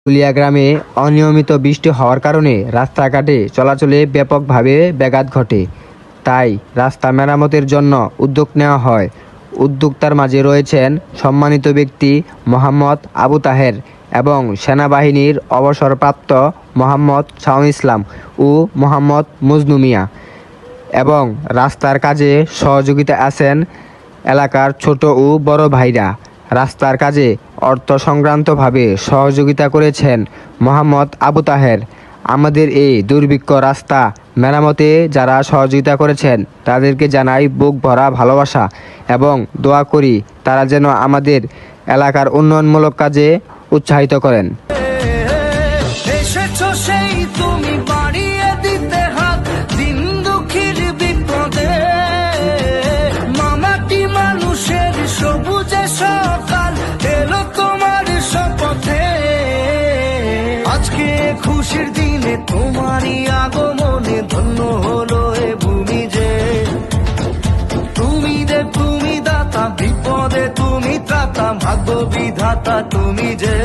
তুলিয়া গ্রামে অনিয়মিত বৃষ্টি হওয়ার কারণে রাস্তাঘাটে চলাচলে ব্যাপকভাবে ব্যাঘাত ঘটে। তাই রাস্তা মেরামতের জন্য উদ্যোগ নেওয়া হয়। উদ্যোক্তার মাঝে রয়েছেন সম্মানিত ব্যক্তি মোহাম্মদ আবু তাহের এবং সেনাবাহিনীর অবসরপ্রাপ্ত মোহাম্মদ শাওন ইসলাম ও মোহাম্মদ মজনু মিয়া। এবং রাস্তার কাজে সহযোগিতা আছেন এলাকার ছোট ও বড় ভাইরা। রাস্তার কাজে অর্থ সংক্রান্তভাবে সহযোগিতা করেছেন মোহাম্মদ আবু তাহের। আমাদের এই দুর্ভিক্ষ রাস্তা মেরামতে যারা সহযোগিতা করেছেন তাদেরকে জানাই বুক ভরা ভালোবাসা এবং দোয়া করি তারা যেন আমাদের এলাকার উন্নয়নমূলক কাজে উৎসাহিত করেন। খুশির দিনে তোমারই আগমনে ধন্য হলো এ ভূমি যে। তুমি দাতা, বিপদে তুমি ত্রাতা, ভাগ্য বিধাতা তুমি যে।